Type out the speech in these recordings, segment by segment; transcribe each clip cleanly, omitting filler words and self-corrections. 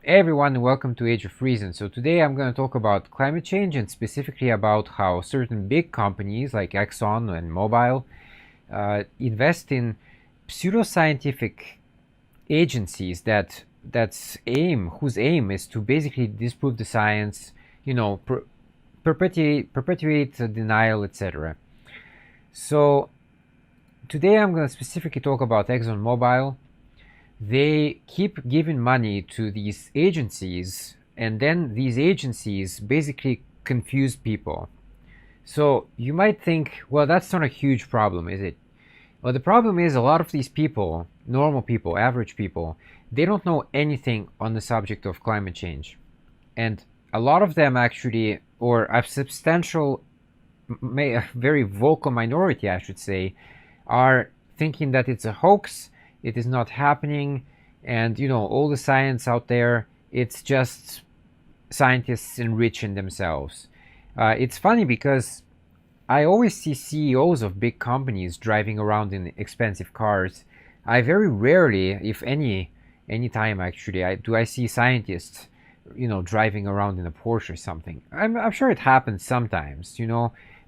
Hey everyone, and welcome to Age of Reason. So today I'm going to talk about climate change and specifically about how certain big companies like Exxon and Mobil invest in pseudo-scientific agencies whose aim is to basically disprove the science, perpetuate denial, etc. So today I'm going to specifically talk about ExxonMobil. They keep giving money to these agencies, and then these agencies basically confuse people. So you might think, well, that's not a huge problem, is it? Well, the problem is a lot of these people, normal people, average people, they don't know anything on the subject of climate change. And a lot of them actually, or a substantial, a very vocal minority, I should say, are thinking that it's a hoax, it is not happening, and all the science out there, it's just scientists enriching themselves. It's funny because I always see CEOs of big companies driving around in expensive cars. I very rarely, if any time actually, I see scientists, driving around in a Porsche or something. I'm sure it happens sometimes,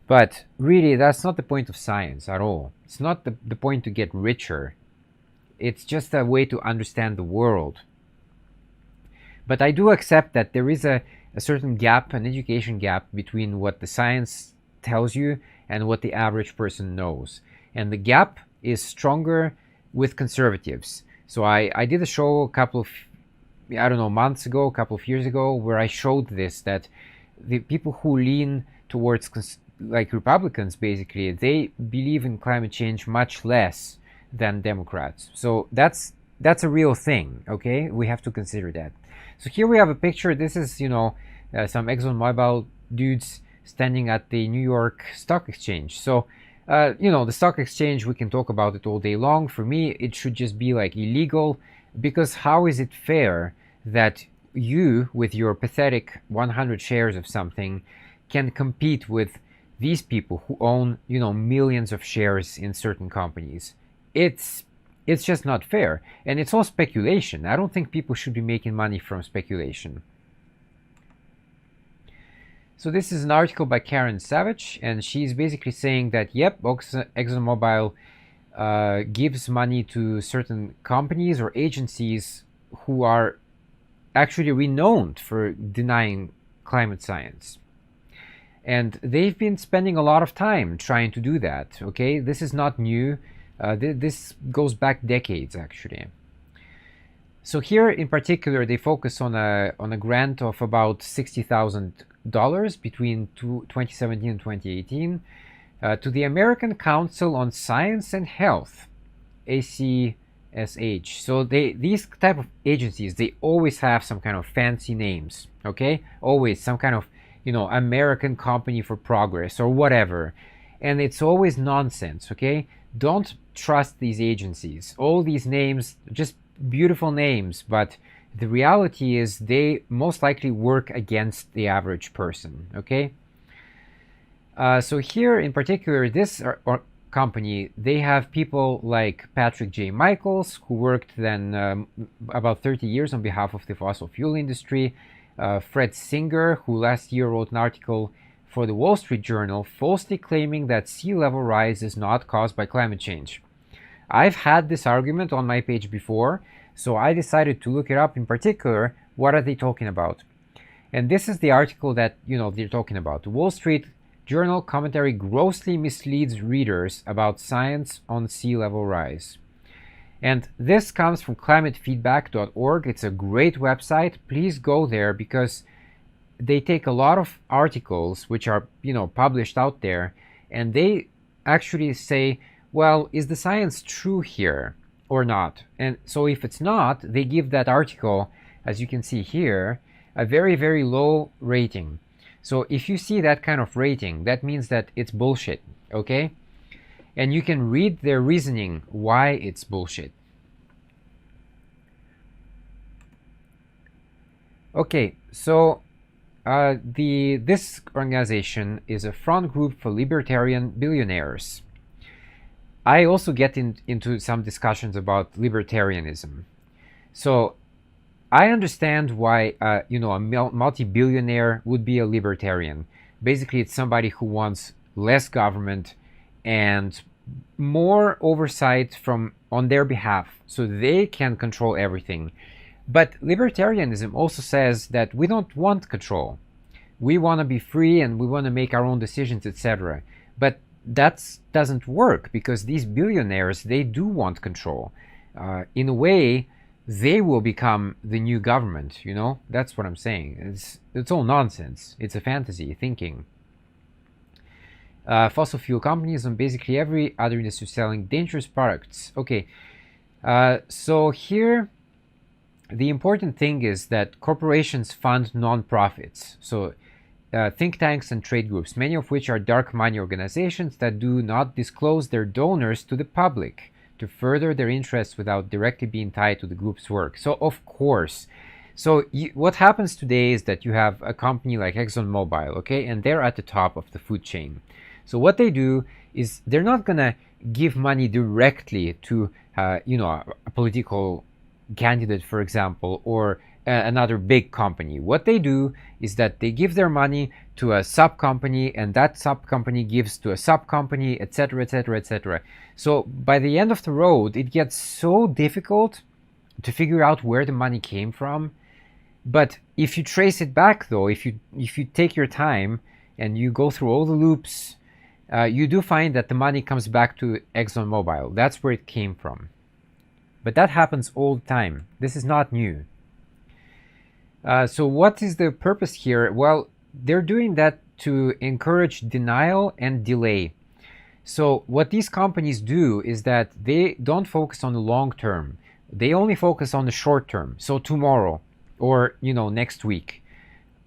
but really that's not the point of science at all. It's not the point to get richer. It's just a way to understand the world. But I do accept that there is a certain gap, an education gap, between what the science tells you and what the average person knows. And the gap is stronger with conservatives. So I did a show a couple of, I don't know, months ago, a couple of years ago, where I showed this, that the people who lean towards, like Republicans, basically, they believe in climate change much less than Democrats. So that's a real thing, okay? We have to consider that. So here we have a picture. This is, some ExxonMobil dudes standing at the New York Stock Exchange. So, the stock exchange, we can talk about it all day long. For me, it should just be like illegal, because how is it fair that you, with your pathetic 100 shares of something, can compete with these people who own, millions of shares in certain companies? It's just not fair, and it's all speculation. I don't think people should be making money from speculation. So this is an article by Karen Savage, and she's basically saying that, yep, ExxonMobil gives money to certain companies or agencies who are actually renowned for denying climate science. And they've been spending a lot of time trying to do that, okay? This is not new. This goes back decades, actually. So here, in particular, they focus on a grant of about $60,000 between 2017 and 2018 to the American Council on Science and Health, ACSH. So these type of agencies, they always have some kind of fancy names, okay? Always some kind of, American Company for Progress or whatever. And it's always nonsense, okay? Don't trust these agencies. All these names, just beautiful names, but the reality is they most likely work against the average person, okay? So here in particular, this company, they have people like Patrick J. Michaels, who worked then about 30 years on behalf of the fossil fuel industry, Fred Singer, who last year wrote an article for the Wall Street Journal, falsely claiming that sea level rise is not caused by climate change. I've had this argument on my page before, so I decided to look it up. In particular, what are they talking about? And this is the article that, they're talking about. The Wall Street Journal commentary grossly misleads readers about science on sea level rise. And this comes from climatefeedback.org. It's a great website. Please go there, because they take a lot of articles which are, published out there, and they actually say, well, is the science true here or not? And so if it's not, they give that article, as you can see here, a very, very low rating. So if you see that kind of rating, that means that it's bullshit, okay? And you can read their reasoning why it's bullshit. Okay, so this organization is a front group for libertarian billionaires. I also get into some discussions about libertarianism. So I understand why a multi-billionaire would be a libertarian. Basically, it's somebody who wants less government and more oversight from on their behalf, so they can control everything. But libertarianism also says that we don't want control. We want to be free and we want to make our own decisions, etc. But that doesn't work, because these billionaires, they do want control. In a way, they will become the new government. That's what I'm saying. It's all nonsense. It's a fantasy thinking. Fossil fuel companies and basically every other industry selling dangerous products. Okay, so here the important thing is that corporations fund non-profits. So think tanks and trade groups, many of which are dark money organizations that do not disclose their donors to the public to further their interests without directly being tied to the group's work. So of course, what happens today is that you have a company like ExxonMobil, okay, and they're at the top of the food chain. So what they do is they're not gonna give money directly to a political candidate, for example, or another big company. What they do is that they give their money to a sub company, and that sub company gives to a sub company, etc., etc., etc. So by the end of the road, it gets so difficult to figure out where the money came from. But if you trace it back, though, if you take your time and you go through all the loops, you do find that the money comes back to ExxonMobil. That's where it came from. But that happens all the time. This is not new. So what is the purpose here? Well, they're doing that to encourage denial and delay. So what these companies do is that they don't focus on the long term. They only focus on the short term. So tomorrow or next week.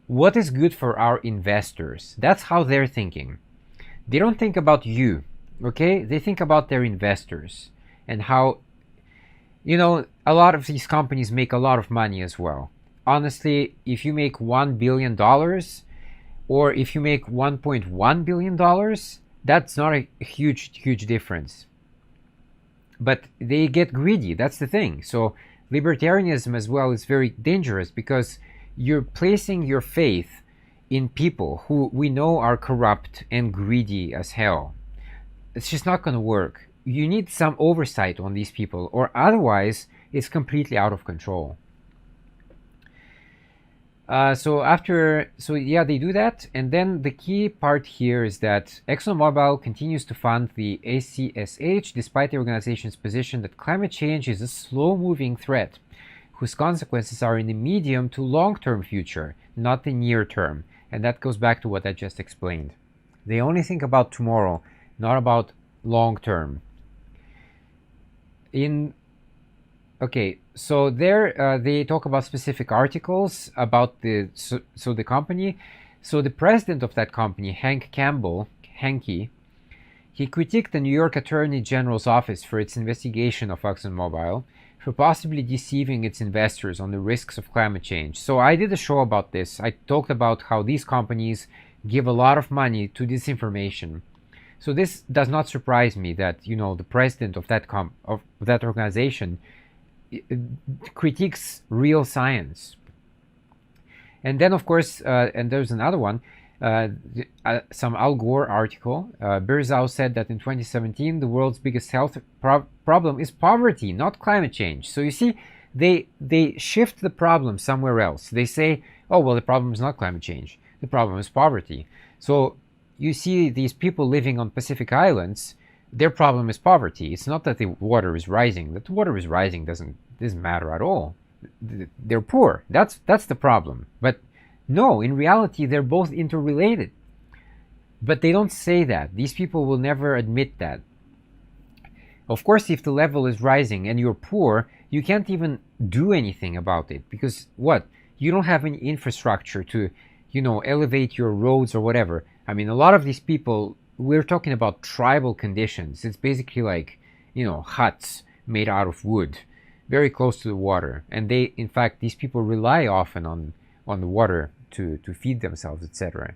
What is good for our investors? That's how they're thinking. They don't think about you, okay? They think about their investors and how a lot of these companies make a lot of money as well. Honestly, if you make $1 billion or if you make $1.1 billion, that's not a huge difference. But they get greedy, that's the thing. So libertarianism as well is very dangerous, because you're placing your faith in people who we know are corrupt and greedy as hell. It's just not going to work. You need some oversight on these people, or otherwise it's completely out of control. Yeah, they do that. And then the key part here is that ExxonMobil continues to fund the ACSH despite the organization's position that climate change is a slow-moving threat whose consequences are in the medium to long-term future, not the near term. And that goes back to what I just explained. They only think about tomorrow, not about long-term. Okay, so there they talk about specific articles about the company. So the president of that company, Hanky, he critiqued the New York Attorney General's office for its investigation of ExxonMobil for possibly deceiving its investors on the risks of climate change. So I did a show about this. I talked about how these companies give a lot of money to disinformation. So this does not surprise me that the president of that organization critiques real science. And then, of course, and there's another one, some Al Gore article. Birzow said that in 2017, the world's biggest health problem is poverty, not climate change. So you see, they shift the problem somewhere else. They say, oh, well, the problem is not climate change. The problem is poverty. So you see these people living on Pacific Islands, their problem is poverty. It's not that the water is rising. That the water is rising doesn't matter at all. They're poor. That's the problem. But no, in reality, they're both interrelated. But they don't say that. These people will never admit that. Of course, if the level is rising and you're poor, you can't even do anything about it, because what? You don't have any infrastructure to, elevate your roads or whatever. I mean, a lot of these people, we're talking about tribal conditions. It's basically like, huts made out of wood, very close to the water. And in fact, these people rely often on the water to feed themselves, etc.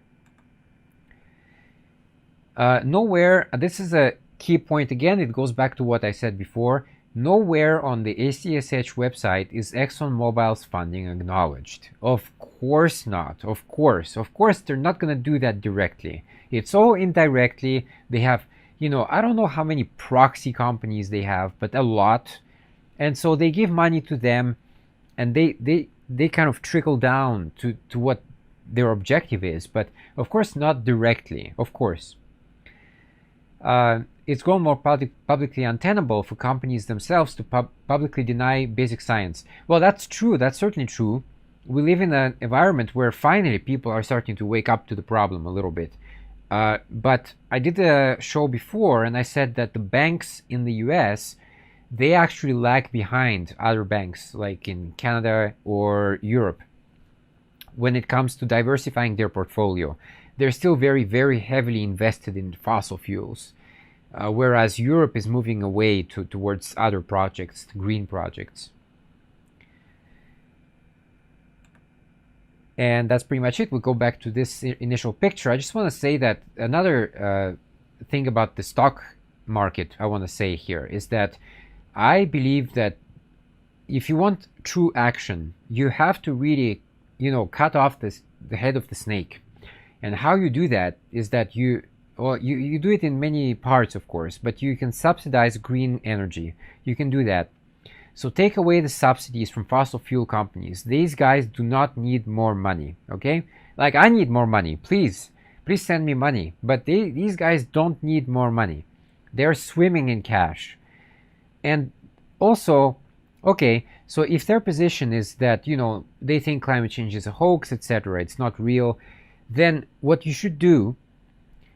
Nowhere, this is a key point again, it goes back to what I said before. Nowhere on the ACSH website is ExxonMobil's funding acknowledged. Of course not. Of course they're not going to do that directly. It's all indirectly. They have, I don't know how many proxy companies they have, but a lot. And so they give money to them, and they kind of trickle down to what their objective is, but of course not directly, of course. It's grown more publicly untenable for companies themselves to publicly deny basic science. Well, that's true. That's certainly true. We live in an environment where finally people are starting to wake up to the problem a little bit. But I did a show before, and I said that the banks in the US, they actually lag behind other banks like in Canada or Europe when it comes to diversifying their portfolio. They're still very, very heavily invested in fossil fuels, whereas Europe is moving away towards other projects, green projects. And that's pretty much it. We'll go back to this initial picture. I just want to say that another thing about the stock market I want to say here is that I believe that if you want true action, you have to really, cut off the head of the snake. And how you do that is that you do it in many parts, of course, but you can subsidize green energy. You can do that. So take away the subsidies from fossil fuel companies. These guys do not need more money, okay? Like, I need more money. Please send me money. But these guys don't need more money. They're swimming in cash. And also, okay, so if their position is that, they think climate change is a hoax, etc., it's not real, then what you should do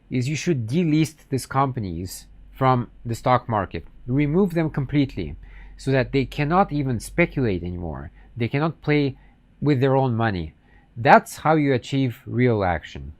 is you should delist these companies from the stock market. Remove them completely so that they cannot even speculate anymore. They cannot play with their own money. That's how you achieve real action.